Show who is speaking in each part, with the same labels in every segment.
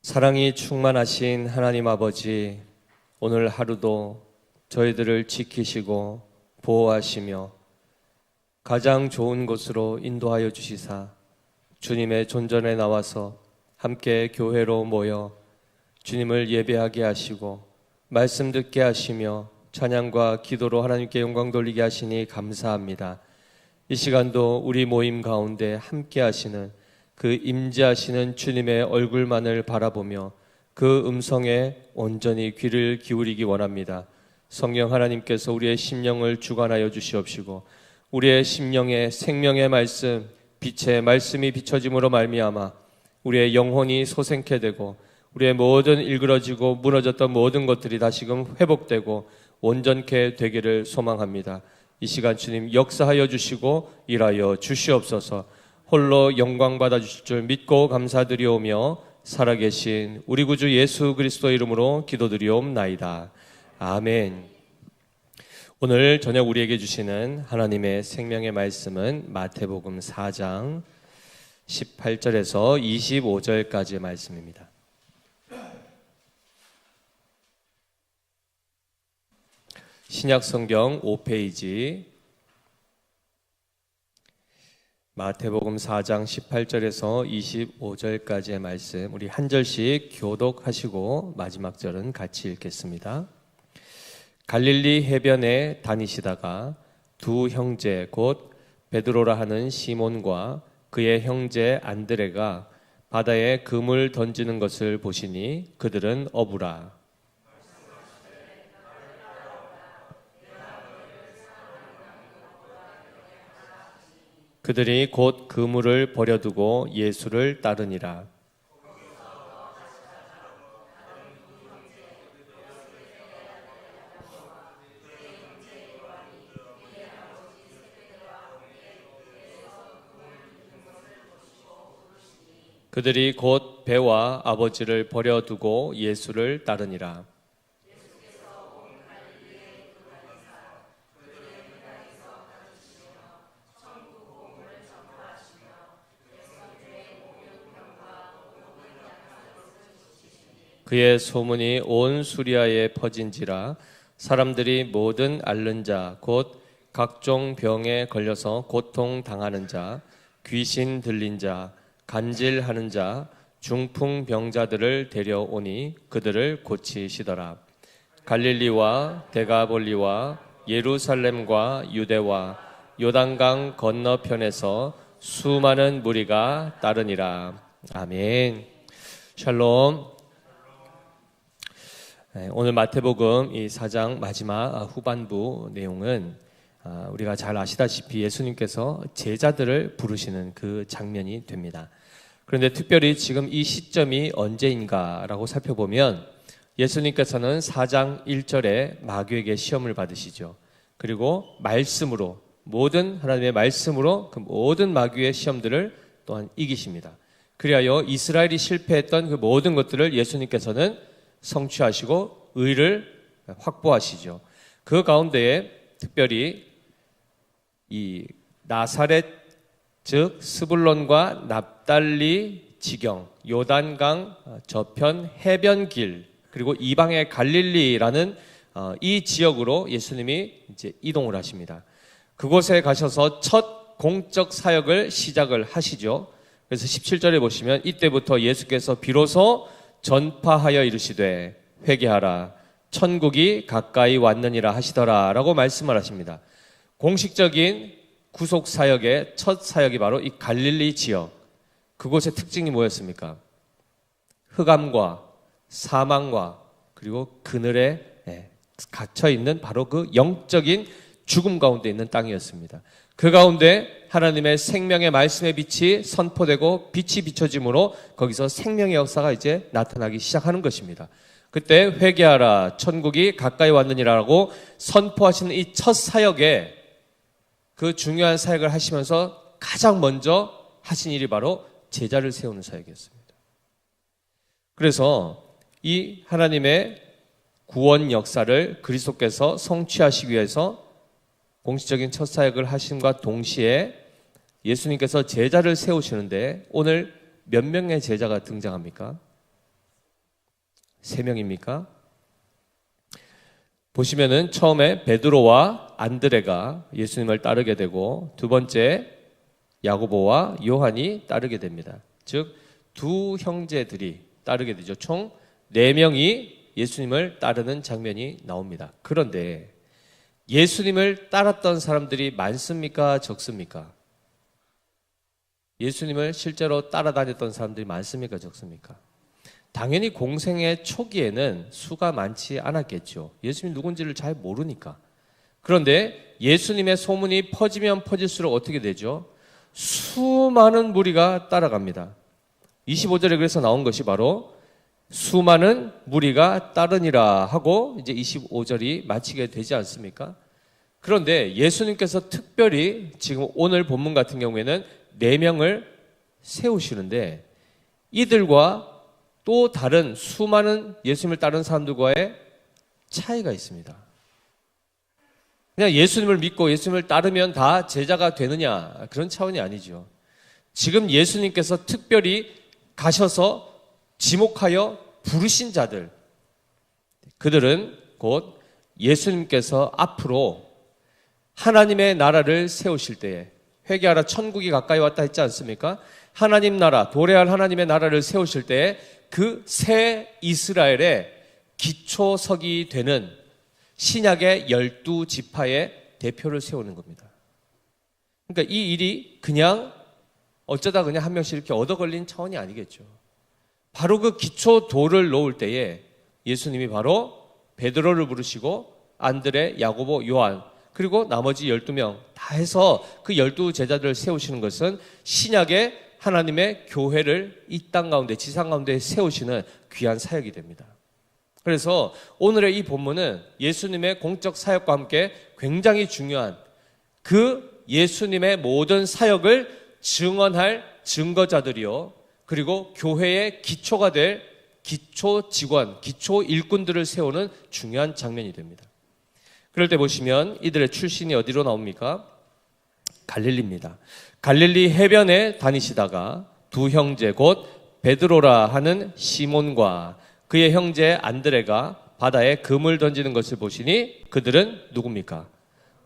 Speaker 1: 사랑이 충만하신 하나님 아버지, 오늘 하루도 저희들을 지키시고 보호하시며 가장 좋은 곳으로 인도하여 주시사 주님의 존전에 나와서 함께 교회로 모여 주님을 예배하게 하시고 말씀 듣게 하시며 찬양과 기도로 하나님께 영광 돌리게 하시니 감사합니다. 이 시간도 우리 모임 가운데 함께 하시는 그 임재하시는 주님의 얼굴만을 바라보며 그 음성에 온전히 귀를 기울이기 원합니다. 성령 하나님께서 우리의 심령을 주관하여 주시옵시고 우리의 심령에 생명의 말씀, 빛의 말씀이 비춰짐으로 말미암아 우리의 영혼이 소생케 되고 우리의 모든 일그러지고 무너졌던 모든 것들이 다시금 회복되고 온전케 되기를 소망합니다. 이 시간 주님 역사하여 주시고 일하여 주시옵소서. 홀로 영광 받아 주실 줄 믿고 감사드리오며 살아계신 우리 구주 예수 그리스도 이름으로 기도드리옵나이다. 아멘. 오늘 저녁 우리에게 주시는 하나님의 생명의 말씀은 마태복음 4장 18절에서 25절까지의 말씀입니다. 신약성경 5페이지 마태복음 4장 18절에서 25절까지의 말씀, 우리 한 절씩 교독하시고 마지막 절은 같이 읽겠습니다. 갈릴리 해변에 다니시다가 두 형제 곧 베드로라 하는 시몬과 그의 형제 안드레가 바다에 금을 던지는 것을 보시니 그들은 어부라. 그들이 곧 그물을 버려두고 예수를 따르니라. 그들이 곧 배와 아버지를 버려두고 예수를 따르니라. 그의 소문이 온 수리아에 퍼진지라. 사람들이 모든 앓는 자 곧 각종 병에 걸려서 고통당하는 자, 귀신 들린 자, 간질하는 자, 중풍 병자들을 데려오니 그들을 고치시더라. 갈릴리와 데가볼리와 예루살렘과 유대와 요단강 건너편에서 수많은 무리가 따르니라. 아멘. 샬롬. 오늘 마태복음 이 4장 마지막 후반부 내용은 우리가 잘 아시다시피 예수님께서 제자들을 부르시는 그 장면이 됩니다. 그런데 특별히 지금 이 시점이 언제인가라고 살펴보면 예수님께서는 4장 1절에 마귀에게 시험을 받으시죠. 그리고 말씀으로, 모든 하나님의 말씀으로 그 모든 마귀의 시험들을 또한 이기십니다. 그리하여 이스라엘이 실패했던 그 모든 것들을 예수님께서는 성취하시고 의를 확보하시죠. 그 가운데에 특별히 이 나사렛 즉 스불론과 납달리 지경, 요단강 저편 해변길, 그리고 이방의 갈릴리라는 이 지역으로 예수님이 이제 이동을 하십니다. 그곳에 가셔서 첫 공적 사역을 시작을 하시죠. 그래서 17절에 보시면 이때부터 예수께서 비로소 전파하여 이르시되 회개하라 천국이 가까이 왔느니라 하시더라 라고 말씀을 하십니다. 공식적인 구속 사역의 첫 사역이 바로 이 갈릴리 지역, 그곳의 특징이 뭐였습니까? 흑암과 사망과 그리고 그늘에 갇혀있는 바로 그 영적인 죽음 가운데 있는 땅이었습니다. 그 가운데 하나님의 생명의 말씀의 빛이 선포되고 빛이 비춰짐으로 거기서 생명의 역사가 이제 나타나기 시작하는 것입니다. 그때 회개하라 천국이 가까이 왔느니라고 선포하시는 이 첫 사역에 그 중요한 사역을 하시면서 가장 먼저 하신 일이 바로 제자를 세우는 사역이었습니다. 그래서 이 하나님의 구원 역사를 그리스도께서 성취하시기 위해서 공식적인 첫 사역을 하심과 동시에 예수님께서 제자를 세우시는데 오늘 몇 명의 제자가 등장합니까? 3명입니까? 보시면은 처음에 베드로와 안드레가 예수님을 따르게 되고, 두 번째 야고보와 요한이 따르게 됩니다. 즉 두 형제들이 따르게 되죠. 총 4명이 예수님을 따르는 장면이 나옵니다. 그런데 예수님을 따랐던 사람들이 많습니까? 적습니까? 예수님을 실제로 따라다녔던 사람들이 많습니까? 적습니까? 당연히 공생의 초기에는 수가 많지 않았겠죠. 예수님이 누군지를 잘 모르니까. 그런데 예수님의 소문이 퍼지면 퍼질수록 어떻게 되죠? 수많은 무리가 따라갑니다. 25절에 그래서 나온 것이 바로 수많은 무리가 따르니라 하고 이제 25절이 마치게 되지 않습니까? 그런데 예수님께서 특별히 지금 오늘 본문 같은 경우에는 4명을 세우시는데, 이들과 또 다른 수많은 예수님을 따르는 사람들과의 차이가 있습니다. 그냥 예수님을 믿고 예수님을 따르면 다 제자가 되느냐, 그런 차원이 아니죠. 지금 예수님께서 특별히 가셔서 지목하여 부르신 자들, 그들은 곧 예수님께서 앞으로 하나님의 나라를 세우실 때에, 회개하라 천국이 가까이 왔다 했지 않습니까? 하나님 나라, 도래할 하나님의 나라를 세우실 때에 그 새 이스라엘의 기초석이 되는 신약의 12지파의 대표를 세우는 겁니다. 그러니까 이 일이 그냥 어쩌다 그냥 한 명씩 이렇게 얻어 걸린 차원이 아니겠죠. 바로 그 기초 돌을 놓을 때에 예수님이 바로 베드로를 부르시고 안드레, 야고보, 요한, 그리고 나머지 12명 다 해서 그 12제자들을 세우시는 것은 신약의 하나님의 교회를 이 땅 가운데, 지상 가운데 세우시는 귀한 사역이 됩니다. 그래서 오늘의 이 본문은 예수님의 공적 사역과 함께 굉장히 중요한 그 예수님의 모든 사역을 증언할 증거자들이요, 그리고 교회의 기초가 될 기초 직원, 기초 일꾼들을 세우는 중요한 장면이 됩니다. 그럴 때 보시면 이들의 출신이 어디로 나옵니까? 갈릴리입니다. 갈릴리 해변에 다니시다가 두 형제 곧 베드로라 하는 시몬과 그의 형제 안드레가 바다에 금을 던지는 것을 보시니 그들은 누굽니까?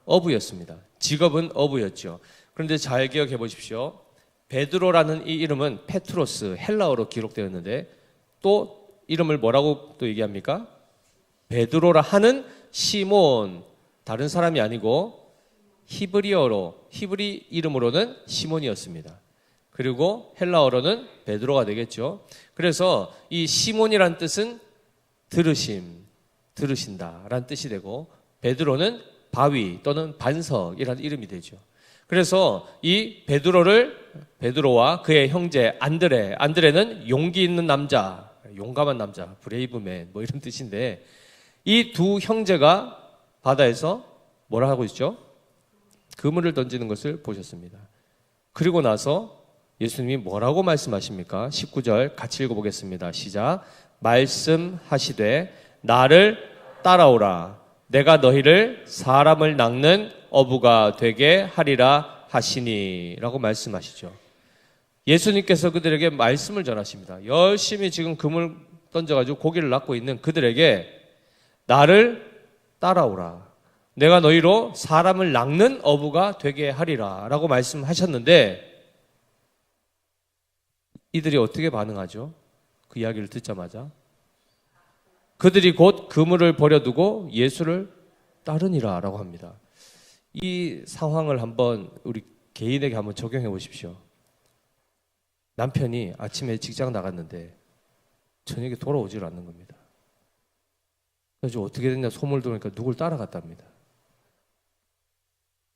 Speaker 1: 어부였습니다. 직업은 어부였죠. 그런데 잘 기억해 보십시오. 베드로라는 이 이름은 페트로스, 헬라어로 기록되었는데 또 이름을 뭐라고 또 얘기합니까? 베드로라 하는 시몬, 다른 사람이 아니고 히브리어로, 히브리 이름으로는 시몬이었습니다. 그리고 헬라어로는 베드로가 되겠죠. 그래서 이 시몬이란 뜻은 들으심, 들으신다라는 뜻이 되고, 베드로는 바위 또는 반석이라는 이름이 되죠. 그래서 이 베드로와 그의 형제 안드레는 용기 있는 남자, 용감한 남자, 브레이브맨 뭐 이런 뜻인데, 이 두 형제가 바다에서 뭐라 하고 있죠? 그물을 던지는 것을 보셨습니다. 그리고 나서 예수님이 뭐라고 말씀하십니까? 19절 같이 읽어보겠습니다. 시작. 말씀하시되 나를 따라오라. 내가 너희를 사람을 낚는 어부가 되게 하리라 하시니 라고 말씀하시죠. 예수님께서 그들에게 말씀을 전하십니다. 열심히 지금 그물 던져가지고 고기를 낚고 있는 그들에게 나를 따라오라. 내가 너희로 사람을 낚는 어부가 되게 하리라 라고 말씀하셨는데, 이들이 어떻게 반응하죠? 그 이야기를 듣자마자 그들이 곧 그물을 버려두고 예수를 따르니라 라고 합니다. 이 상황을 한번 우리 개인에게 한번 적용해 보십시오. 남편이 아침에 직장 나갔는데 저녁에 돌아오질 않는 겁니다. 그래서 어떻게 됐냐 소문을 들으니까 누굴 따라갔답니다.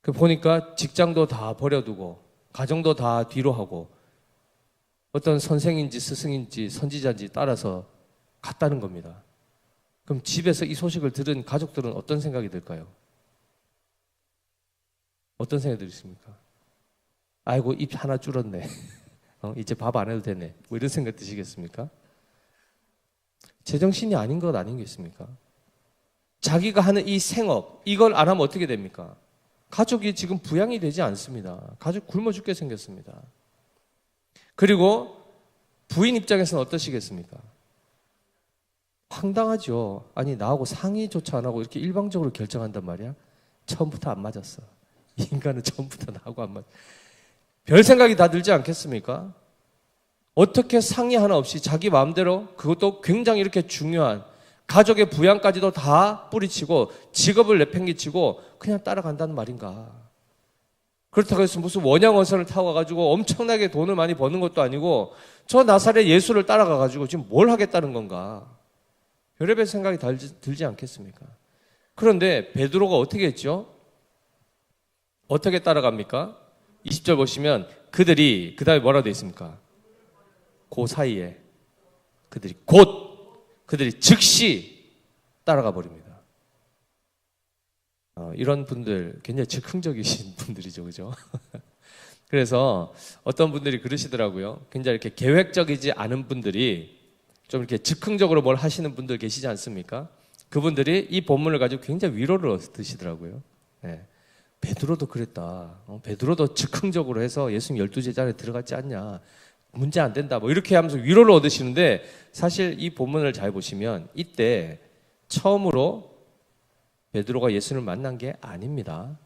Speaker 1: 그 보니까 직장도 다 버려두고 가정도 다 뒤로 하고 어떤 선생인지 스승인지 선지자인지 따라서 갔다는 겁니다. 그럼 집에서 이 소식을 들은 가족들은 어떤 생각이 들까요? 어떤 생각이 드십니까? 아이고 입 하나 줄었네. 이제 밥 안 해도 되네. 뭐 이런 생각 드시겠습니까? 제정신이 아닌 것 아니겠습니까? 자기가 하는 이 생업, 이걸 안 하면 어떻게 됩니까? 가족이 지금 부양이 되지 않습니다. 가족 굶어 죽게 생겼습니다. 그리고 부인 입장에서는 어떠시겠습니까? 황당하죠. 아니 나하고 상의조차 안 하고 이렇게 일방적으로 결정한단 말이야. 처음부터 안 맞았어. 이 인간은 처음부터 나하고 안 맞아. 별 생각이 다 들지 않겠습니까? 어떻게 상의 하나 없이 자기 마음대로, 그것도 굉장히 이렇게 중요한 가족의 부양까지도 다 뿌리치고 직업을 내팽개치고 그냥 따라간다는 말인가? 그렇다고 해서 무슨 원양어선을 타고 가가지고 엄청나게 돈을 많이 버는 것도 아니고 저 나사렛 예수를 따라가가지고 지금 뭘 하겠다는 건가? 별의별 생각이 들지 않겠습니까? 그런데 베드로가 어떻게 했죠? 어떻게 따라갑니까? 20절 보시면 그들이 그 다음에 뭐라고 되어 있습니까? 그 사이에 그들이 즉시 따라가 버립니다. 이런 분들 굉장히 즉흥적이신 분들이죠, 그죠? 그래서 어떤 분들이 그러시더라고요. 굉장히 이렇게 계획적이지 않은 분들이 좀 이렇게 즉흥적으로 뭘 하시는 분들 계시지 않습니까? 그분들이 이 본문을 가지고 굉장히 위로를 얻으시더라고요. 네. 베드로도 그랬다. 베드로도 즉흥적으로 해서 예수님 12제자 안에 들어갔지 않냐. 문제 안 된다. 뭐 이렇게 하면서 위로를 얻으시는데 사실 이 본문을 잘 보시면 이때 처음으로 베드로가 예수님을 만난 게 아닙니다.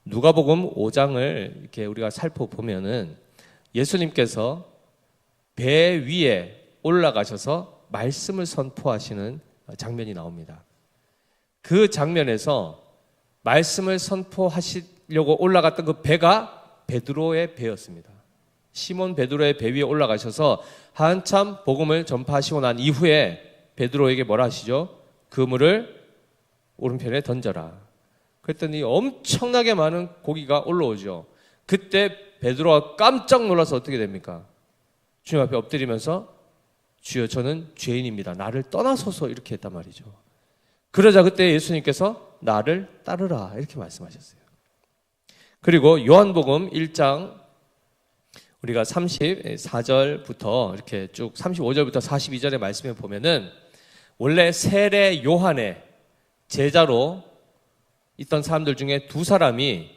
Speaker 1: 누가복음 5장을 이렇게 우리가 살펴보면은 예수님께서 배 위에 올라가셔서 말씀을 선포하시는 장면이 나옵니다. 그 장면에서 말씀을 선포하시려고 올라갔던 그 배가 베드로의 배였습니다. 시몬 베드로의 배 위에 올라가셔서 한참 복음을 전파하시고 난 이후에 베드로에게 뭐라 하시죠? 그물을 오른편에 던져라. 그랬더니 엄청나게 많은 고기가 올라오죠. 그때 베드로가 깜짝 놀라서 어떻게 됩니까? 주님 앞에 엎드리면서 주여 저는 죄인입니다. 나를 떠나소서 이렇게 했단 말이죠. 그러자 그때 예수님께서 나를 따르라 이렇게 말씀하셨어요. 그리고 요한복음 1장 우리가 34절부터 이렇게 쭉 35절부터 42절의 말씀에 보면은 원래 세례 요한의 제자로 있던 사람들 중에 두 사람이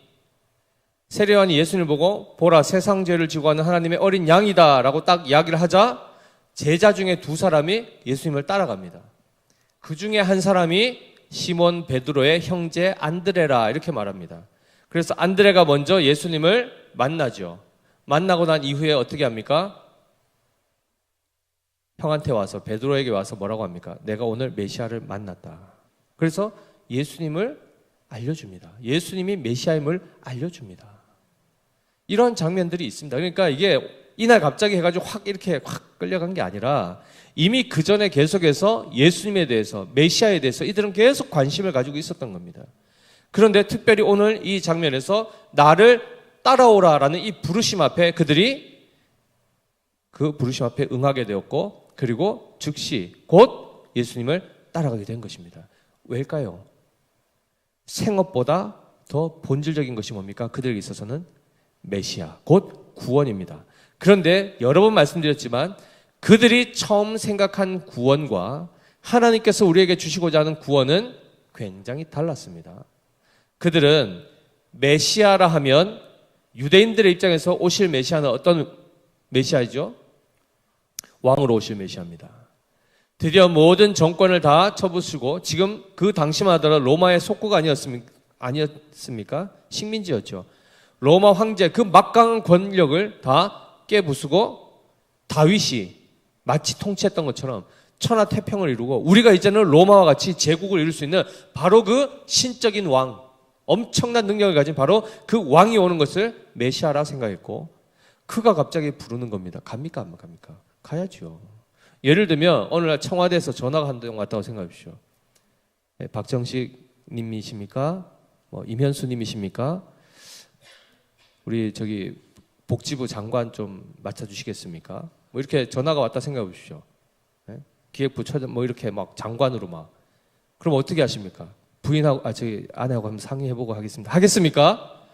Speaker 1: 세례 요한이 예수님을 보고 보라 세상 죄를 지고 가는 하나님의 어린 양이다 라고 딱 이야기를 하자 제자 중에 두 사람이 예수님을 따라갑니다. 그 중에 한 사람이 시몬 베드로의 형제 안드레라 이렇게 말합니다. 그래서 안드레가 먼저 예수님을 만나죠. 만나고 난 이후에 어떻게 합니까? 형한테 와서 베드로에게 와서 뭐라고 합니까? 내가 오늘 메시아를 만났다. 그래서 예수님을 알려줍니다. 예수님이 메시아임을 알려줍니다. 이런 장면들이 있습니다. 그러니까 이게 이날 갑자기 해가지고 이렇게 확 끌려간 게 아니라 이미 그 전에 계속해서 예수님에 대해서 메시아에 대해서 이들은 계속 관심을 가지고 있었던 겁니다. 그런데 특별히 오늘 이 장면에서 나를 따라오라라는 이 부르심 앞에 그들이 그 부르심 앞에 응하게 되었고 그리고 즉시 곧 예수님을 따라가게 된 것입니다. 왜일까요? 생업보다 더 본질적인 것이 뭡니까? 그들에게 있어서는 메시아, 곧 구원입니다. 그런데 여러 번 말씀드렸지만 그들이 처음 생각한 구원과 하나님께서 우리에게 주시고자 하는 구원은 굉장히 달랐습니다. 그들은 메시아라 하면 유대인들의 입장에서 오실 메시아는 어떤 메시아이죠? 왕으로 오실 메시아입니다. 드디어 모든 정권을 다 쳐부수고 지금 그 당시만 하더라도 로마의 속국 아니었습니까? 식민지였죠. 로마 황제 그 막강한 권력을 다 깨부수고 다윗이 마치 통치했던 것처럼 천하태평을 이루고 우리가 이제는 로마와 같이 제국을 이룰 수 있는 바로 그 신적인 왕, 엄청난 능력을 가진 바로 그 왕이 오는 것을 메시아라 생각했고 그가 갑자기 부르는 겁니다. 갑니까? 안 갑니까? 가야죠. 예를 들면 어느 날 청와대에서 전화가 한 통 왔다고 생각해 보십시오. 네, 박정식 님이십니까? 임현수 님이십니까? 우리 복지부 장관 좀 맡아주시겠습니까? 이렇게 전화가 왔다 생각해 보십시오. 네? 기획부 이렇게 막 장관으로 막. 그럼 어떻게 하십니까? 부인하고, 아내하고 한번 상의해보고 하겠습니다. 하겠습니까?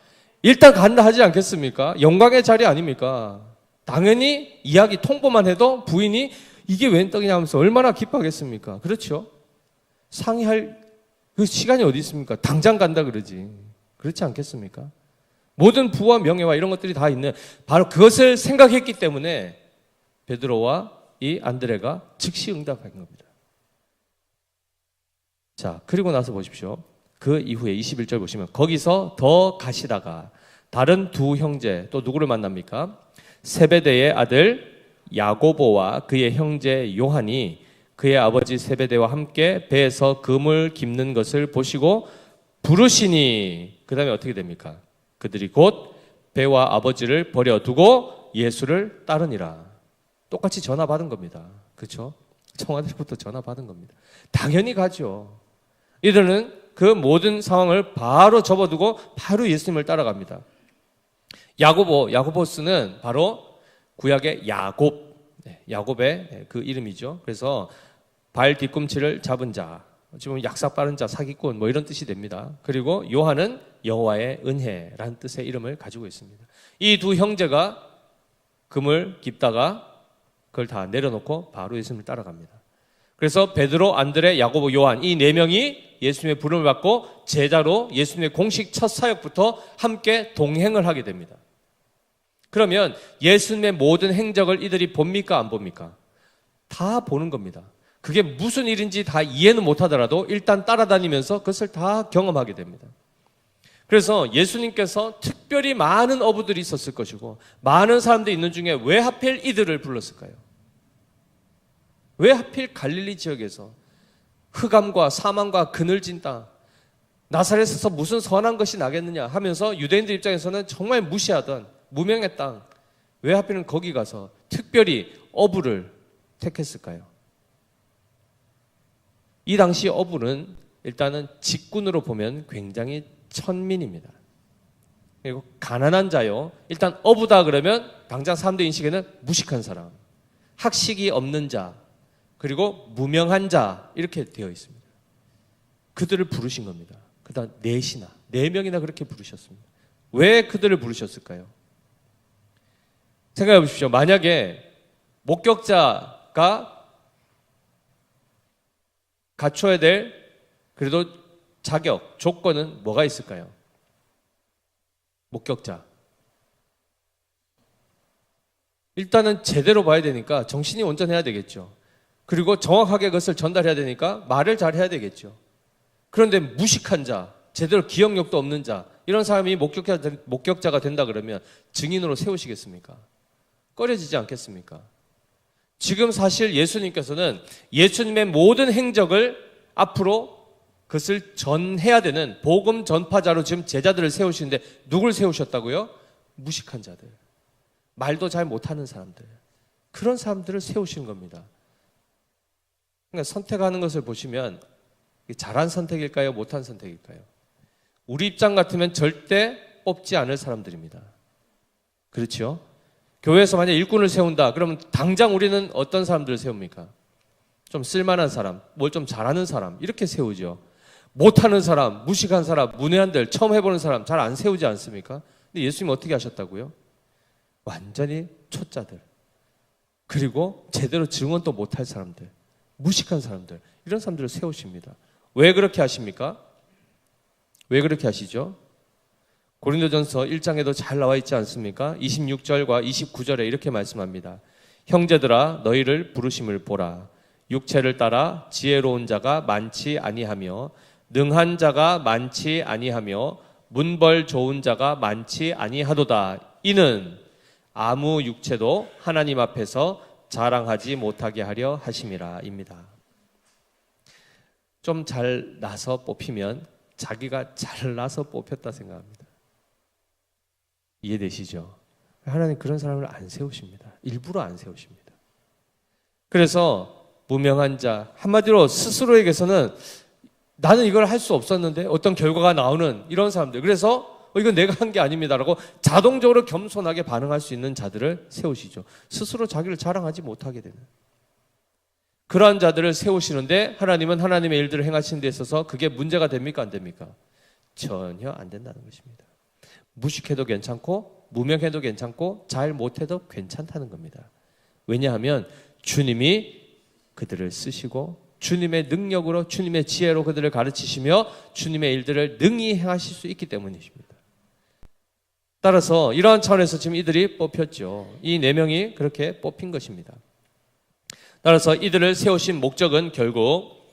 Speaker 1: 일단 간다 하지 않겠습니까? 영광의 자리 아닙니까? 당연히 이야기 통보만 해도 부인이 이게 웬 떡이냐 하면서 얼마나 기뻐하겠습니까? 그렇죠? 상의할 그 시간이 어디 있습니까? 당장 간다 그러지. 그렇지 않겠습니까? 모든 부와 명예와 이런 것들이 다 있는 바로 그것을 생각했기 때문에 베드로와 이 안드레가 즉시 응답한 겁니다. 자, 그리고 나서 보십시오. 그 이후에 21절 보시면 거기서 더 가시다가 다른 두 형제 또 누구를 만납니까? 세베대의 아들 야고보와 그의 형제 요한이 그의 아버지 세베대와 함께 배에서 금을 깁는 것을 보시고 부르시니 그 다음에 어떻게 됩니까? 그들이 곧 배와 아버지를 버려두고 예수를 따르니라. 똑같이 전화 받은 겁니다. 그렇죠? 청와대부터 전화 받은 겁니다. 당연히 가죠. 이들은 그 모든 상황을 바로 접어두고 바로 예수님을 따라갑니다. 야고보스는 바로 구약의 야곱의 그 이름이죠. 그래서 발 뒤꿈치를 잡은 자, 지금 약삭 빠른 자, 사기꾼 뭐 이런 뜻이 됩니다. 그리고 요한은 여호와의 은혜라는 뜻의 이름을 가지고 있습니다. 이 두 형제가 금을 깁다가 그걸 다 내려놓고 바로 예수님을 따라갑니다. 그래서 베드로, 안드레, 야고보, 요한 이 네 명이 예수님의 부름을 받고 제자로 예수님의 공식 첫 사역부터 함께 동행을 하게 됩니다. 그러면 예수님의 모든 행적을 이들이 봅니까 안 봅니까? 다 보는 겁니다. 그게 무슨 일인지 다 이해는 못하더라도 일단 따라다니면서 그것을 다 경험하게 됩니다. 그래서 예수님께서 특별히 많은 어부들이 있었을 것이고 많은 사람들이 있는 중에 왜 하필 이들을 불렀을까요? 왜 하필 갈릴리 지역에서 흑암과 사망과 그늘진 땅, 나사렛에서 무슨 선한 것이 나겠느냐 하면서 유대인들 입장에서는 정말 무시하던 무명의 땅, 왜 하필은 거기 가서 특별히 어부를 택했을까요? 이 당시 어부는 일단은 직군으로 보면 굉장히 천민입니다. 그리고 가난한 자요. 일단 어부다 그러면 당장 사람들 인식에는 무식한 사람, 학식이 없는 자, 그리고 무명한 자 이렇게 되어 있습니다. 그들을 부르신 겁니다. 그다음 네 명이나 그렇게 부르셨습니다. 왜 그들을 부르셨을까요? 생각해 보십시오. 만약에 목격자가 갖춰야 될 그래도 자격, 조건은 뭐가 있을까요? 목격자. 일단은 제대로 봐야 되니까 정신이 온전해야 되겠죠. 그리고 정확하게 그것을 전달해야 되니까 말을 잘 해야 되겠죠. 그런데 무식한 자, 제대로 기억력도 없는 자, 이런 사람이 목격자가 된다 그러면 증인으로 세우시겠습니까? 꺼려지지 않겠습니까? 지금 사실 예수님께서는 예수님의 모든 행적을 앞으로 그것을 전해야 되는 복음 전파자로 지금 제자들을 세우시는데 누굴 세우셨다고요? 무식한 자들, 말도 잘 못하는 사람들, 그런 사람들을 세우신 겁니다. 그러니까 선택하는 것을 보시면 잘한 선택일까요? 못한 선택일까요? 우리 입장 같으면 절대 뽑지 않을 사람들입니다. 그렇죠? 교회에서 만약 일꾼을 세운다 그러면 당장 우리는 어떤 사람들을 세웁니까? 좀 쓸만한 사람, 뭘 좀 잘하는 사람 이렇게 세우죠. 못하는 사람, 무식한 사람, 문외한들, 처음 해보는 사람 잘 안 세우지 않습니까? 근데 예수님은 어떻게 하셨다고요? 완전히 초짜들, 그리고 제대로 증언도 못할 사람들, 무식한 사람들, 이런 사람들을 세우십니다. 왜 그렇게 하십니까? 왜 그렇게 하시죠? 고린도전서 1장에도 잘 나와 있지 않습니까? 26절과 29절에 이렇게 말씀합니다. 형제들아 너희를 부르심을 보라. 육체를 따라 지혜로운 자가 많지 아니하며 능한 자가 많지 아니하며 문벌 좋은 자가 많지 아니하도다. 이는 아무 육체도 하나님 앞에서 자랑하지 못하게 하려 하심이라 입니다. 좀 잘나서 뽑히면 자기가 잘나서 뽑혔다 생각합니다. 이해되시죠? 하나님 그런 사람을 안 세우십니다. 일부러 안 세우십니다. 그래서 무명한 자, 한마디로 스스로에게서는 나는 이걸 할 수 없었는데 어떤 결과가 나오는 이런 사람들, 그래서 이건 내가 한 게 아닙니다라고 자동적으로 겸손하게 반응할 수 있는 자들을 세우시죠. 스스로 자기를 자랑하지 못하게 되는 그러한 자들을 세우시는데 하나님은 하나님의 일들을 행하시는 데 있어서 그게 문제가 됩니까 안 됩니까? 전혀 안 된다는 것입니다. 무식해도 괜찮고 무명해도 괜찮고 잘 못해도 괜찮다는 겁니다. 왜냐하면 주님이 그들을 쓰시고 주님의 능력으로 주님의 지혜로 그들을 가르치시며 주님의 일들을 능히 행하실 수 있기 때문이십니다. 따라서 이러한 차원에서 지금 이들이 뽑혔죠. 이 네 명이 그렇게 뽑힌 것입니다. 따라서 이들을 세우신 목적은 결국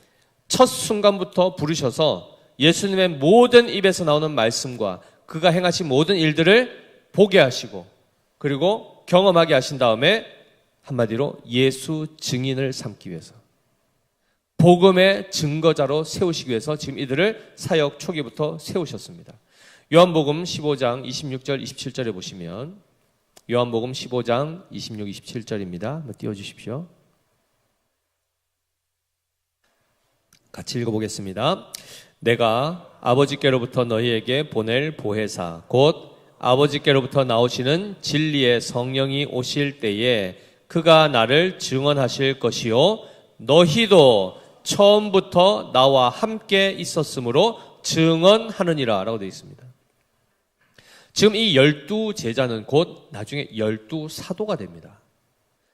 Speaker 1: 첫 순간부터 부르셔서 예수님의 모든 입에서 나오는 말씀과 그가 행하신 모든 일들을 보게 하시고 그리고 경험하게 하신 다음에 한마디로 예수 증인을 삼기 위해서, 복음의 증거자로 세우시기 위해서 지금 이들을 사역 초기부터 세우셨습니다. 요한복음 15장 26절 27절에 보시면, 요한복음 15장 26, 27절입니다. 한번 띄워주십시오. 같이 읽어보겠습니다. 내가 아버지께로부터 너희에게 보낼 보혜사 곧 아버지께로부터 나오시는 진리의 성령이 오실 때에 그가 나를 증언하실 것이요 너희도 처음부터 나와 함께 있었으므로 증언하느니라 라고 되어 있습니다. 지금 이 12제자는 곧 나중에 12사도가 됩니다.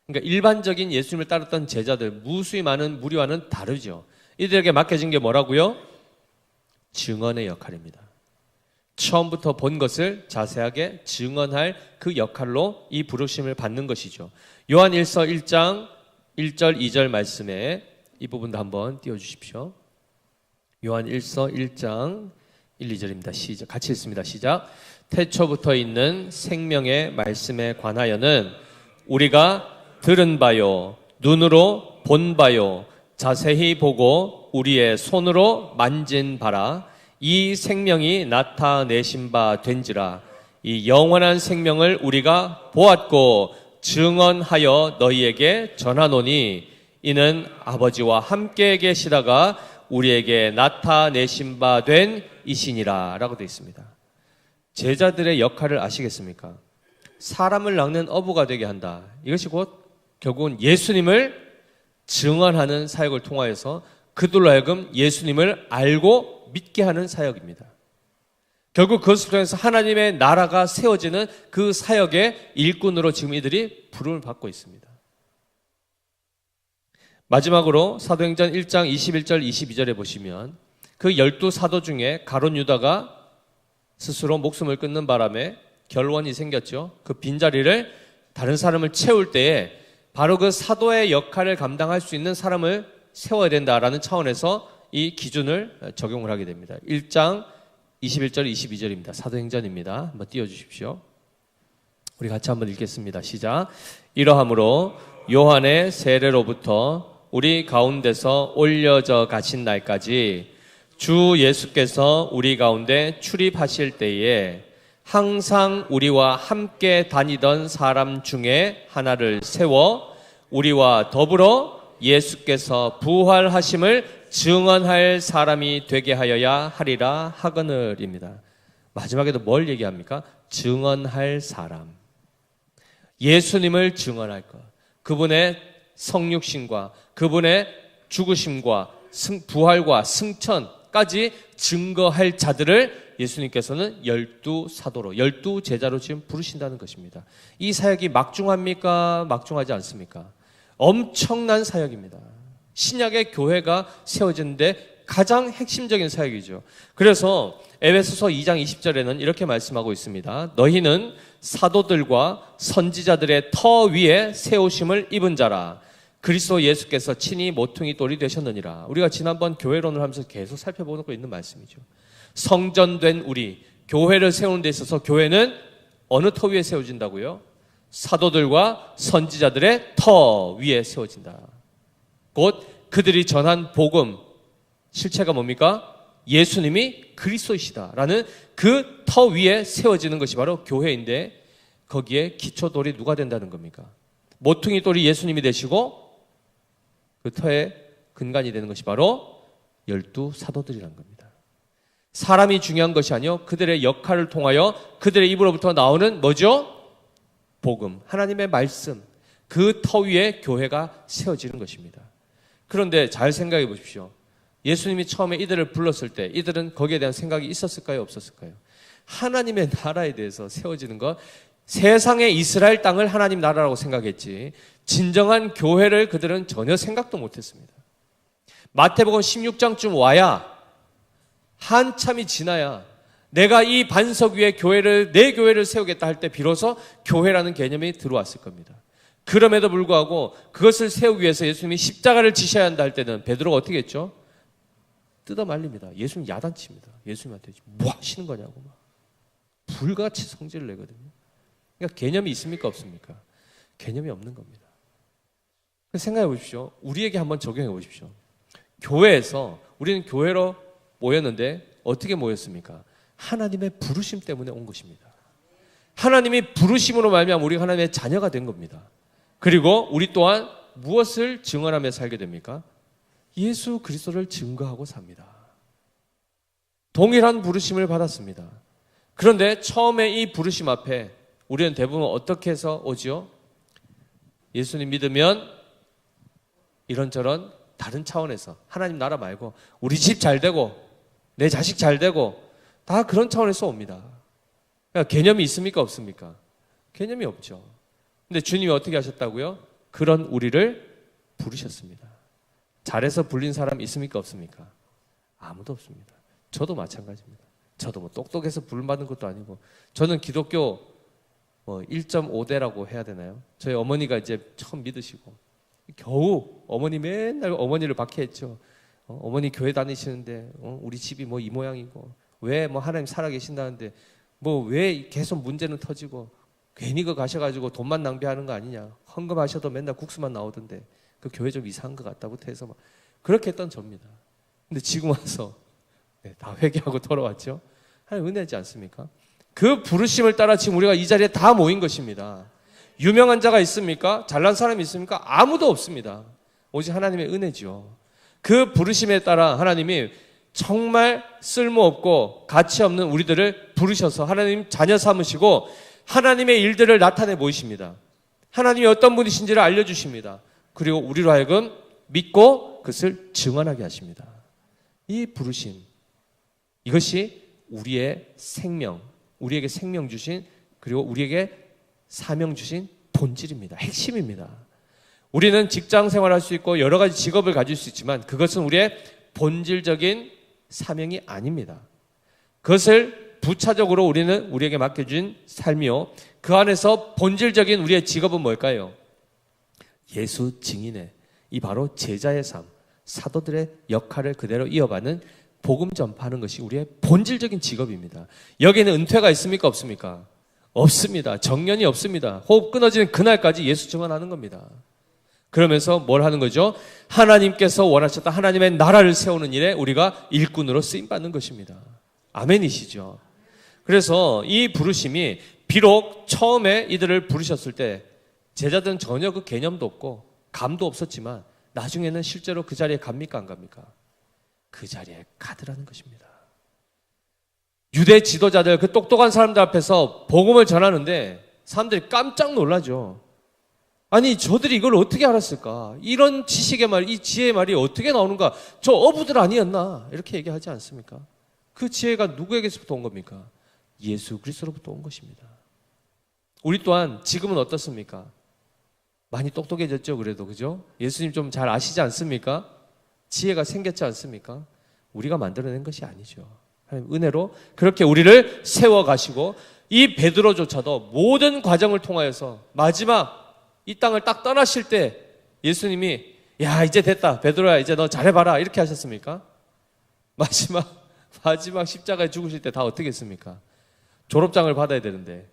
Speaker 1: 그러니까 일반적인 예수님을 따랐던 제자들, 무수히 많은 무리와는 다르죠. 이들에게 맡겨진 게 뭐라고요? 증언의 역할입니다. 처음부터 본 것을 자세하게 증언할 그 역할로 이 부르심을 받는 것이죠. 요한 1서 1장 1절 2절 말씀에 이 부분도 한번 띄워주십시오. 요한 1서 1장 1, 2절입니다. 시작. 같이 읽습니다. 시작. 태초부터 있는 생명의 말씀에 관하여는 우리가 들은 바요 눈으로 본 바요 자세히 보고 우리의 손으로 만진 바라 이 생명이 나타내신 바 된지라. 이 영원한 생명을 우리가 보았고 증언하여 너희에게 전하노니 이는 아버지와 함께 계시다가 우리에게 나타내신 바 된 이시니라 라고 되어 있습니다. 제자들의 역할을 아시겠습니까? 사람을 낚는 어부가 되게 한다. 이것이 곧 결국은 예수님을 증언하는 사역을 통하여서 그들로 하여금 예수님을 알고 믿게 하는 사역입니다. 결국 그것을 통해서 하나님의 나라가 세워지는 그 사역의 일꾼으로 지금 이들이 부름을 받고 있습니다. 마지막으로 사도행전 1장 21절 22절에 보시면 그 12사도 중에 가룟 유다가 스스로 목숨을 끊는 바람에 결원이 생겼죠. 그 빈자리를 다른 사람을 채울 때에 바로 그 사도의 역할을 감당할 수 있는 사람을 세워야 된다라는 차원에서 이 기준을 적용을 하게 됩니다. 1장 21절 22절입니다. 사도행전입니다. 한번 띄워주십시오. 우리 같이 한번 읽겠습니다. 시작. 이러함으로 요한의 세례로부터 우리 가운데서 올려져 가신 날까지 주 예수께서 우리 가운데 출입하실 때에 항상 우리와 함께 다니던 사람 중에 하나를 세워 우리와 더불어 예수께서 부활하심을 증언할 사람이 되게 하여야 하리라 하거늘입니다. 마지막에도 뭘 얘기합니까? 증언할 사람. 예수님을 증언할 것. 그분의 성육신과 그분의 죽으심과 부활과 승천까지 증거할 자들을 예수님께서는 12사도로 12제자로 지금 부르신다는 것입니다. 이 사역이 막중합니까? 막중하지 않습니까? 엄청난 사역입니다. 신약의 교회가 세워지는데 가장 핵심적인 사역이죠. 그래서 에베소서 2장 20절에는 이렇게 말씀하고 있습니다. 너희는 사도들과 선지자들의 터 위에 세우심을 입은 자라. 그리스도 예수께서 친히 모퉁이 돌이 되셨느니라. 우리가 지난번 교회론을 하면서 계속 살펴보고 있는 말씀이죠. 성전된 우리, 교회를 세우는 데 있어서 교회는 어느 터 위에 세워진다고요? 사도들과 선지자들의 터 위에 세워진다. 곧 그들이 전한 복음, 실체가 뭡니까? 예수님이 그리스도이시다라는 그 터 위에 세워지는 것이 바로 교회인데 거기에 기초돌이 누가 된다는 겁니까? 모퉁이 돌이 예수님이 되시고 그 터의 근간이 되는 것이 바로 12사도들이라는 겁니다. 사람이 중요한 것이 아니요 그들의 역할을 통하여 그들의 입으로부터 나오는 뭐죠? 복음, 하나님의 말씀, 그 터 위에 교회가 세워지는 것입니다. 그런데 잘 생각해 보십시오. 예수님이 처음에 이들을 불렀을 때 이들은 거기에 대한 생각이 있었을까요? 없었을까요? 하나님의 나라에 대해서 세워지는 것, 세상의 이스라엘 땅을 하나님 나라라고 생각했지 진정한 교회를 그들은 전혀 생각도 못했습니다. 마태복음 16장쯤 와야 한참이 지나야 내가 이 반석 위에 내 교회를 세우겠다 할 때 비로소 교회라는 개념이 들어왔을 겁니다. 그럼에도 불구하고 그것을 세우기 위해서 예수님이 십자가를 지셔야 한다 할 때는 베드로가 어떻게 했죠? 뜯어 말립니다. 예수님 야단칩니다. 예수님한테 뭐 하시는 거냐고 막 불같이 성질을 내거든요. 그러니까 개념이 있습니까 없습니까? 개념이 없는 겁니다. 생각해 보십시오. 우리에게 한번 적용해 보십시오. 교회에서 우리는 교회로 모였는데 어떻게 모였습니까? 하나님의 부르심 때문에 온 것입니다. 하나님이 부르심으로 말미암아 우리가 하나님의 자녀가 된 겁니다. 그리고 우리 또한 무엇을 증언하며 살게 됩니까? 예수 그리스도를 증거하고 삽니다. 동일한 부르심을 받았습니다. 그런데 처음에 이 부르심 앞에 우리는 대부분 어떻게 해서 오지요? 예수님 믿으면 이런저런 다른 차원에서 하나님 나라 말고 우리 집 잘 되고 내 자식 잘 되고 다 그런 차원에서 옵니다. 그러니까 개념이 있습니까 없습니까? 개념이 없죠. 근데 주님이 어떻게 하셨다고요? 그런 우리를 부르셨습니다. 잘해서 불린 사람 있습니까 없습니까? 아무도 없습니다. 저도 마찬가지입니다. 저도 뭐 똑똑해서 부름받은 것도 아니고 저는 기독교 1.5대라고 해야 되나요? 저희 어머니가 이제 처음 믿으시고 겨우 어머니 맨날 어머니를 박해했죠. 어머니 교회 다니시는데 우리 집이 뭐 이 모양이고 왜 뭐 하나님 살아계신다는데 뭐 왜 계속 문제는 터지고 괜히 그 가셔가지고 돈만 낭비하는 거 아니냐. 헌금하셔도 맨날 국수만 나오던데 그 교회 좀 이상한 것 같다부터 해서 막 그렇게 했던 접니다. 근데 지금 와서 다 회개하고 돌아왔죠. 하나님 은혜하지 않습니까? 그 부르심을 따라 지금 우리가 이 자리에 다 모인 것입니다. 유명한 자가 있습니까? 잘난 사람이 있습니까? 아무도 없습니다. 오직 하나님의 은혜죠. 그 부르심에 따라 하나님이 정말 쓸모없고 가치 없는 우리들을 부르셔서 하나님 자녀 삼으시고 하나님의 일들을 나타내 보이십니다. 하나님이 어떤 분이신지를 알려주십니다. 그리고 우리로 하여금 믿고 그것을 증언하게 하십니다. 이 부르심, 이것이 우리의 생명, 우리에게 생명 주신 그리고 우리에게 사명 주신 본질입니다. 핵심입니다. 우리는 직장 생활할 수 있고 여러 가지 직업을 가질 수 있지만 그것은 우리의 본질적인 사명이 아닙니다. 그것을 부차적으로 우리는 우리에게 맡겨준 삶이요. 그 안에서 본질적인 우리의 직업은 뭘까요? 예수 증인의 이 바로 제자의 삶, 사도들의 역할을 그대로 이어가는 복음 전파하는 것이 우리의 본질적인 직업입니다. 여기에는 은퇴가 있습니까 없습니까? 없습니다. 정년이 없습니다. 호흡 끊어지는 그날까지 예수 증언하는 겁니다. 그러면서 뭘 하는 거죠? 하나님께서 원하셨다 하나님의 나라를 세우는 일에 우리가 일꾼으로 쓰임받는 것입니다. 아멘이시죠? 그래서 이 부르심이 비록 처음에 이들을 부르셨을 때 제자들은 전혀 그 개념도 없고 감도 없었지만 나중에는 실제로 그 자리에 갑니까 안 갑니까? 그 자리에 가더라는 것입니다. 유대 지도자들 그 똑똑한 사람들 앞에서 복음을 전하는데 사람들이 깜짝 놀라죠. 아니 저들이 이걸 어떻게 알았을까? 이런 지식의 말, 이 지혜의 말이 어떻게 나오는가? 저 어부들 아니었나? 이렇게 얘기하지 않습니까? 그 지혜가 누구에게서부터 온 겁니까? 예수 그리스도로부터 온 것입니다. 우리 또한 지금은 어떻습니까? 많이 똑똑해졌죠 그래도 그죠? 예수님 좀 잘 아시지 않습니까? 지혜가 생겼지 않습니까? 우리가 만들어낸 것이 아니죠. 하나님 은혜로 그렇게 우리를 세워가시고 이 베드로조차도 모든 과정을 통하여서 마지막 이 땅을 딱 떠나실 때 예수님이 야 이제 됐다 베드로야 이제 너 잘해봐라 이렇게 하셨습니까? 마지막 십자가에 죽으실 때 다 어떻게 했습니까? 졸업장을 받아야 되는데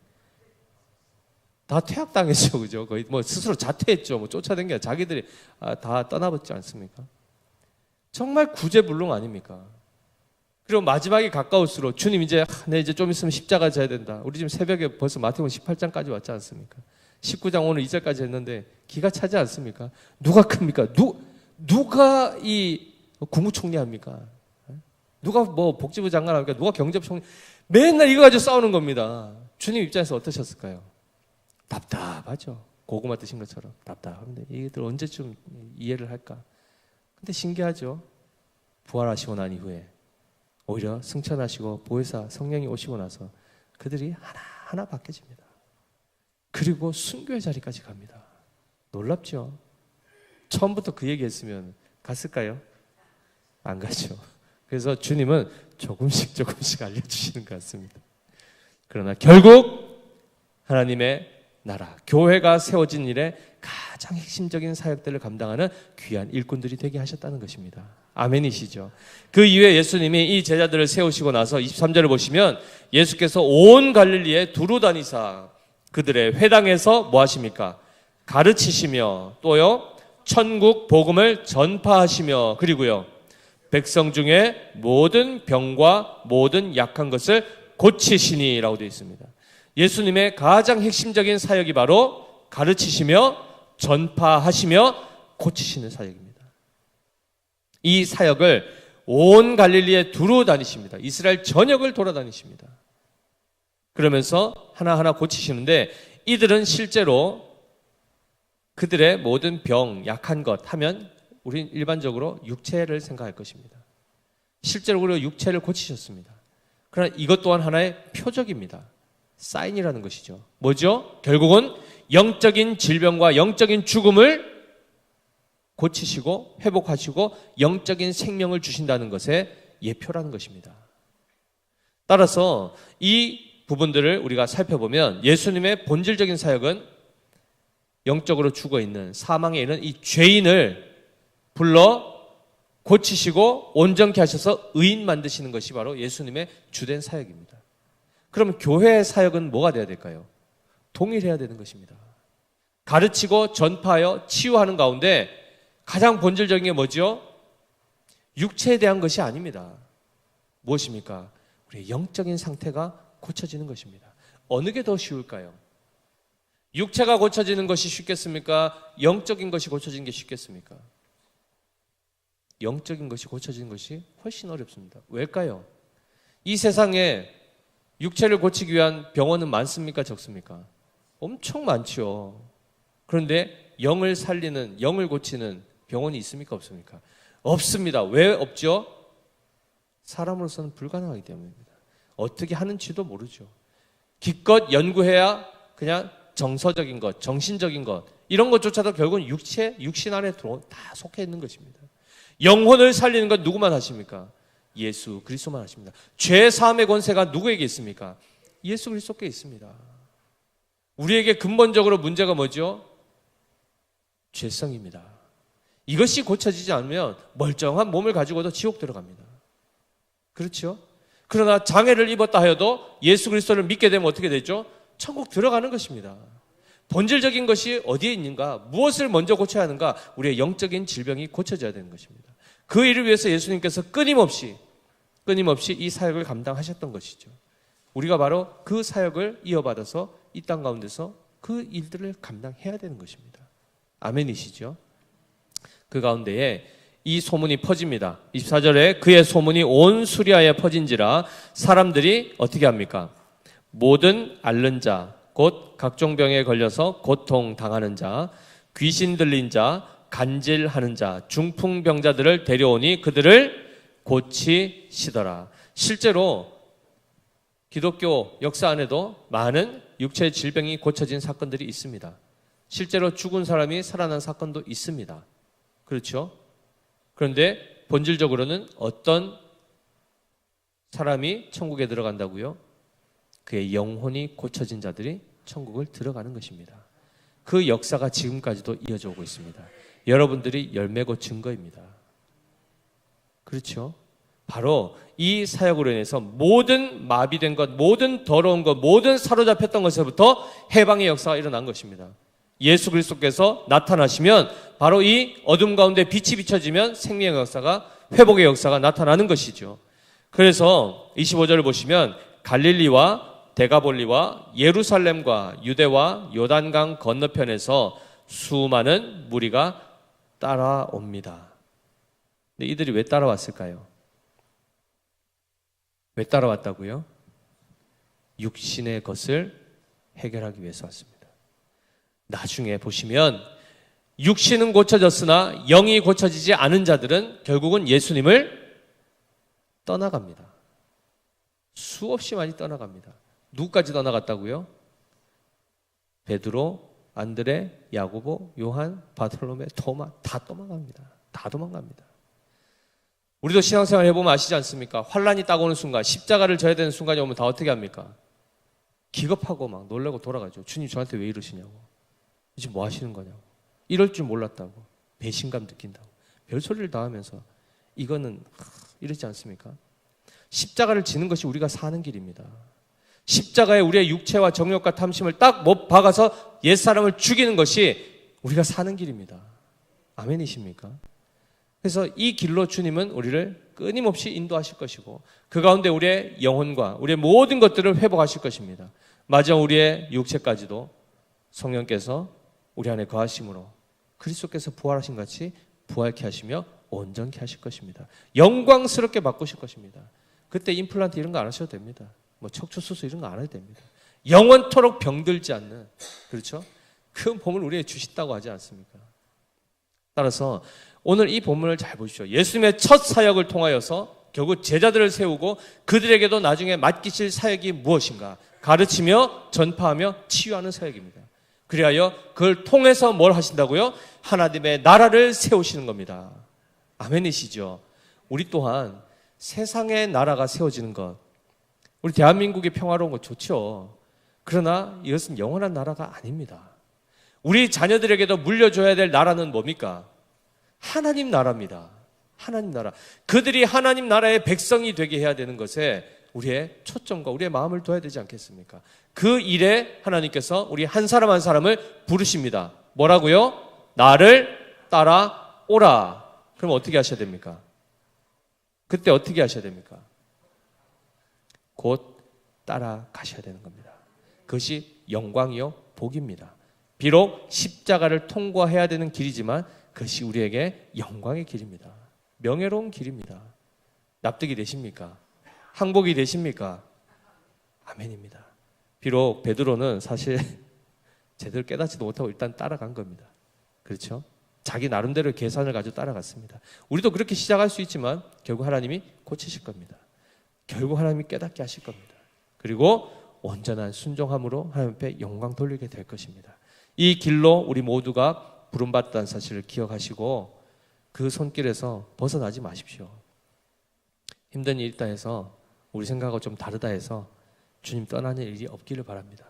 Speaker 1: 다 퇴학당했죠 그죠? 거의 뭐 스스로 자퇴했죠. 뭐 쫓아낸 게 아니라 자기들이 다 떠나버렸지 않습니까? 정말 구제불능 아닙니까? 그리고 마지막이 가까울수록 주님 이제 이제 좀 있으면 십자가 져야 된다. 우리 지금 새벽에 벌써 마태복음 18장까지 왔지 않습니까? 19장 오늘 2절까지 했는데 기가 차지 않습니까? 누가 큽니까? 누가 이 국무총리 합니까? 누가 뭐 복지부 장관 합니까? 누가 경제부 총리? 맨날 이거 가지고 싸우는 겁니다. 주님 입장에서 어떠셨을까요? 답답하죠. 고구마 드신 것처럼 답답합니다. 이들 언제쯤 이해를 할까? 근데 신기하죠. 부활하시고 난 이후에 오히려 승천하시고 보혜사 성령이 오시고 나서 그들이 하나하나 바뀌어집니다. 그리고 순교의 자리까지 갑니다. 놀랍죠? 처음부터 그 얘기했으면 갔을까요? 안 가죠. 그래서 주님은 조금씩 알려주시는 것 같습니다. 그러나 결국 하나님의 나라, 교회가 세워진 일에 가장 핵심적인 사역들을 감당하는 귀한 일꾼들이 되게 하셨다는 것입니다. 아멘이시죠? 그 이후에 예수님이 이 제자들을 세우시고 나서 23절을 보시면 예수께서 온 갈릴리에 두루 다니사 그들의 회당에서 뭐 하십니까? 가르치시며 또요 천국 복음을 전파하시며 그리고요 백성 중에 모든 병과 모든 약한 것을 고치시니 라고 되어 있습니다. 예수님의 가장 핵심적인 사역이 바로 가르치시며 전파하시며 고치시는 사역입니다. 이 사역을 온 갈릴리에 두루 다니십니다. 이스라엘 전역을 돌아다니십니다. 그러면서 하나하나 고치시는데 이들은 실제로 그들의 모든 병, 약한 것 하면 우리는 일반적으로 육체를 생각할 것입니다. 실제로 우리가 육체를 고치셨습니다. 그러나 이것 또한 하나의 표적입니다. 사인이라는 것이죠. 뭐죠? 결국은 영적인 질병과 영적인 죽음을 고치시고 회복하시고 영적인 생명을 주신다는 것의 예표라는 것입니다. 따라서 이 부분들을 우리가 살펴보면 예수님의 본질적인 사역은 영적으로 죽어있는 사망에 있는 이 죄인을 불러 고치시고 온전케 하셔서 의인 만드시는 것이 바로 예수님의 주된 사역입니다. 그럼 교회의 사역은 뭐가 돼야 될까요? 동일해야 되는 것입니다. 가르치고 전파하여 치유하는 가운데 가장 본질적인 게 뭐죠? 육체에 대한 것이 아닙니다. 무엇입니까? 우리의 영적인 상태가 고쳐지는 것입니다. 어느 게 더 쉬울까요? 육체가 고쳐지는 것이 쉽겠습니까? 영적인 것이 고쳐지는 게 쉽겠습니까? 영적인 것이 고쳐지는 것이 훨씬 어렵습니다. 왜일까요? 이 세상에 육체를 고치기 위한 병원은 많습니까? 적습니까? 엄청 많죠. 그런데 영을 살리는, 영을 고치는 병원이 있습니까? 없습니까? 없습니다. 왜 없죠? 사람으로서는 불가능하기 때문입니다. 어떻게 하는지도 모르죠. 기껏 연구해야 그냥 정서적인 것, 정신적인 것 이런 것조차도 결국은 육신 안에 다 속해 있는 것입니다. 영혼을 살리는 건 누구만 하십니까? 예수 그리스도만 하십니다. 죄 사함의 권세가 누구에게 있습니까? 예수 그리스도께 있습니다. 우리에게 근본적으로 문제가 뭐죠? 죄성입니다. 이것이 고쳐지지 않으면 멀쩡한 몸을 가지고도 지옥 들어갑니다. 그렇죠? 그러나 장애를 입었다 하여도 예수 그리스도를 믿게 되면 어떻게 되죠? 천국 들어가는 것입니다. 본질적인 것이 어디에 있는가? 무엇을 먼저 고쳐야 하는가? 우리의 영적인 질병이 고쳐져야 되는 것입니다. 그 일을 위해서 예수님께서 끊임없이 이 사역을 감당하셨던 것이죠. 우리가 바로 그 사역을 이어받아서 이 땅 가운데서 그 일들을 감당해야 되는 것입니다. 아멘이시죠? 그 가운데에 이 소문이 퍼집니다. 24절에 그의 소문이 온 수리아에 퍼진지라 사람들이 어떻게 합니까? 모든 앓는 자, 곧 각종 병에 걸려서 고통당하는 자, 귀신 들린 자, 간질하는 자, 중풍병자들을 데려오니 그들을 고치시더라. 실제로 기독교 역사 안에도 많은 육체의 질병이 고쳐진 사건들이 있습니다. 실제로 죽은 사람이 살아난 사건도 있습니다. 그렇죠? 그런데 본질적으로는 어떤 사람이 천국에 들어간다고요? 그의 영혼이 고쳐진 자들이 천국을 들어가는 것입니다. 그 역사가 지금까지도 이어져 오고 있습니다. 여러분들이 열매고 증거입니다. 그렇죠? 바로 이 사역으로 인해서 모든 마비된 것, 모든 더러운 것, 모든 사로잡혔던 것에서부터 해방의 역사가 일어난 것입니다. 예수 그리스도께서 나타나시면 바로 이 어둠 가운데 빛이 비춰지면 생명의 역사가, 회복의 역사가 나타나는 것이죠. 그래서 25절을 보시면 갈릴리와 데가볼리와 예루살렘과 유대와 요단강 건너편에서 수많은 무리가 따라옵니다. 근데 이들이 왜 따라왔을까요? 왜 따라왔다고요? 육신의 것을 해결하기 위해서 왔습니다. 나중에 보시면 육신은 고쳐졌으나 영이 고쳐지지 않은 자들은 결국은 예수님을 떠나갑니다. 수없이 많이 떠나갑니다. 누구까지 떠나갔다고요? 베드로, 안드레, 야고보, 요한, 바톨로메, 토마 다 도망갑니다. 다 도망갑니다. 우리도 신앙생활 해보면 아시지 않습니까? 환란이 딱 오는 순간, 십자가를 져야 되는 순간이 오면 다 어떻게 합니까? 기겁하고 막 놀라고 돌아가죠. 주님 저한테 왜 이러시냐고. 지금 뭐 하시는 거냐고. 이럴 줄 몰랐다고. 배신감 느낀다고. 별소리를 다 하면서 이거는 이러지 않습니까? 십자가를 지는 것이 우리가 사는 길입니다. 십자가에 우리의 육체와 정욕과 탐심을 딱 못 박아서 옛사람을 죽이는 것이 우리가 사는 길입니다. 아멘이십니까? 그래서 이 길로 주님은 우리를 끊임없이 인도하실 것이고 그 가운데 우리의 영혼과 우리의 모든 것들을 회복하실 것입니다. 마지막 우리의 육체까지도 성령께서 우리 안에 거하심으로 그리스도께서 부활하신 같이 부활케 하시며 온전케 하실 것입니다. 영광스럽게 바꾸실 것입니다. 그때 임플란트 이런 거 안 하셔도 됩니다. 뭐 척추수술 이런 거 안 해도 됩니다. 영원토록 병들지 않는, 그렇죠? 그 몸을 우리에게 주셨다고 하지 않습니까? 따라서 오늘 이 본문을 잘 보십시오. 예수님의 첫 사역을 통하여서 결국 제자들을 세우고 그들에게도 나중에 맡기실 사역이 무엇인가? 가르치며 전파하며 치유하는 사역입니다. 그리하여 그걸 통해서 뭘 하신다고요? 하나님의 나라를 세우시는 겁니다. 아멘이시죠? 우리 또한 세상의 나라가 세워지는 것, 우리 대한민국이 평화로운 것 좋죠. 그러나 이것은 영원한 나라가 아닙니다. 우리 자녀들에게도 물려줘야 될 나라는 뭡니까? 하나님 나라입니다. 하나님 나라. 그들이 하나님 나라의 백성이 되게 해야 되는 것에 우리의 초점과 우리의 마음을 둬야 되지 않겠습니까? 그 일에 하나님께서 우리 한 사람 한 사람을 부르십니다. 뭐라고요? 나를 따라오라. 그럼 어떻게 하셔야 됩니까? 그때 어떻게 하셔야 됩니까? 곧 따라가셔야 되는 겁니다. 그것이 영광이요 복입니다. 비록 십자가를 통과해야 되는 길이지만 그것이 우리에게 영광의 길입니다. 명예로운 길입니다. 납득이 되십니까? 항복이 되십니까? 아멘입니다. 비록 베드로는 사실 제대로 깨닫지도 못하고 일단 따라간 겁니다. 그렇죠? 자기 나름대로 계산을 가지고 따라갔습니다. 우리도 그렇게 시작할 수 있지만 결국 하나님이 고치실 겁니다. 결국 하나님이 깨닫게 하실 겁니다. 그리고 온전한 순종함으로 하나님 앞에 영광 돌리게 될 것입니다. 이 길로 우리 모두가 부름받다는 사실을 기억하시고 그 손길에서 벗어나지 마십시오. 힘든 일 있다 해서 우리 생각하고 좀 다르다 해서 주님 떠나는 일이 없기를 바랍니다.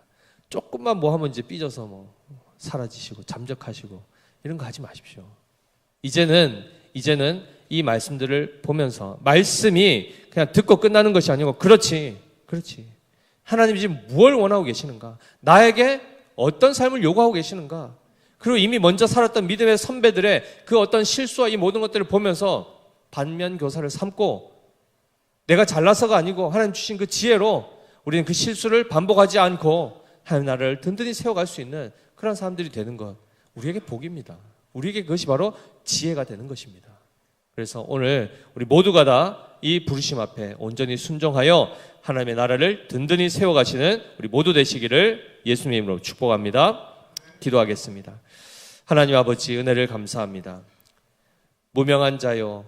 Speaker 1: 조금만 뭐 하면 이제 삐져서 뭐 사라지시고 잠적하시고 이런 거 하지 마십시오. 이제는 이 말씀들을 보면서 말씀이 그냥 듣고 끝나는 것이 아니고 그렇지. 하나님이 지금 무엇을 원하고 계시는가? 나에게 어떤 삶을 요구하고 계시는가? 그리고 이미 먼저 살았던 믿음의 선배들의 그 어떤 실수와 이 모든 것들을 보면서 반면 교사를 삼고 내가 잘나서가 아니고 하나님 주신 그 지혜로 우리는 그 실수를 반복하지 않고 하나님 나라를 든든히 세워갈 수 있는 그런 사람들이 되는 것, 우리에게 복입니다. 우리에게 그것이 바로 지혜가 되는 것입니다. 그래서 오늘 우리 모두가 다 이 부르심 앞에 온전히 순종하여 하나님의 나라를 든든히 세워가시는 우리 모두 되시기를 예수님의 이름으로 축복합니다. 기도하겠습니다. 하나님 아버지, 은혜를 감사합니다. 무명한 자요,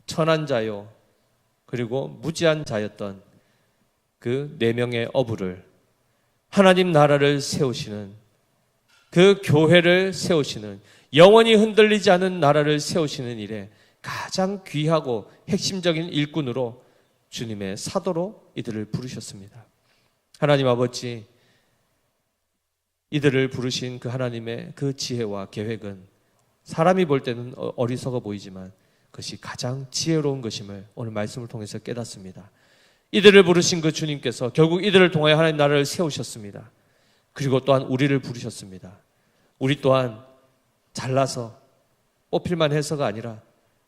Speaker 1: 천한 자요, 그리고 무지한 자였던 그 4명의 어부를 하나님 나라를 세우시는, 그 교회를 세우시는, 영원히 흔들리지 않은 나라를 세우시는 일에 가장 귀하고 핵심적인 일꾼으로 주님의 사도로 이들을 부르셨습니다. 하나님 아버지, 이들을 부르신 그 하나님의 그 지혜와 계획은 사람이 볼 때는 어리석어 보이지만 그것이 가장 지혜로운 것임을 오늘 말씀을 통해서 깨닫습니다. 이들을 부르신 그 주님께서 결국 이들을 통하여 하나님 나라를 세우셨습니다. 그리고 또한 우리를 부르셨습니다. 우리 또한 잘나서 뽑힐만 해서가 아니라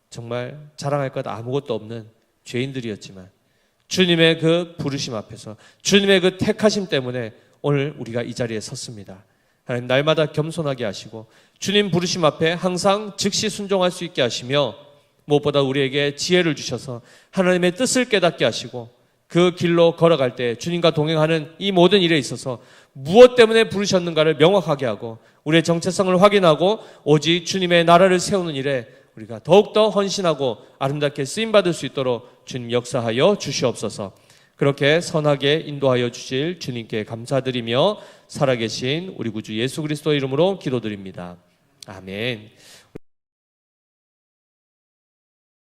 Speaker 1: 정말 자랑할 것 아무것도 없는 죄인들이었지만 주님의 그 부르심 앞에서 주님의 그 택하심 때문에 오늘 우리가 이 자리에 섰습니다. 하나님 날마다 겸손하게 하시고 주님 부르심 앞에 항상 즉시 순종할 수 있게 하시며 무엇보다 우리에게 지혜를 주셔서 하나님의 뜻을 깨닫게 하시고 그 길로 걸어갈 때 주님과 동행하는 이 모든 일에 있어서 무엇 때문에 부르셨는가를 명확하게 하고 우리의 정체성을 확인하고 오직 주님의 나라를 세우는 일에 우리가 더욱더 헌신하고 아름답게 쓰임받을 수 있도록 주님 역사하여 주시옵소서. 그렇게 선하게 인도하여 주실 주님께 감사드리며 살아계신 우리 구주 예수 그리스도 이름으로 기도드립니다. 아멘.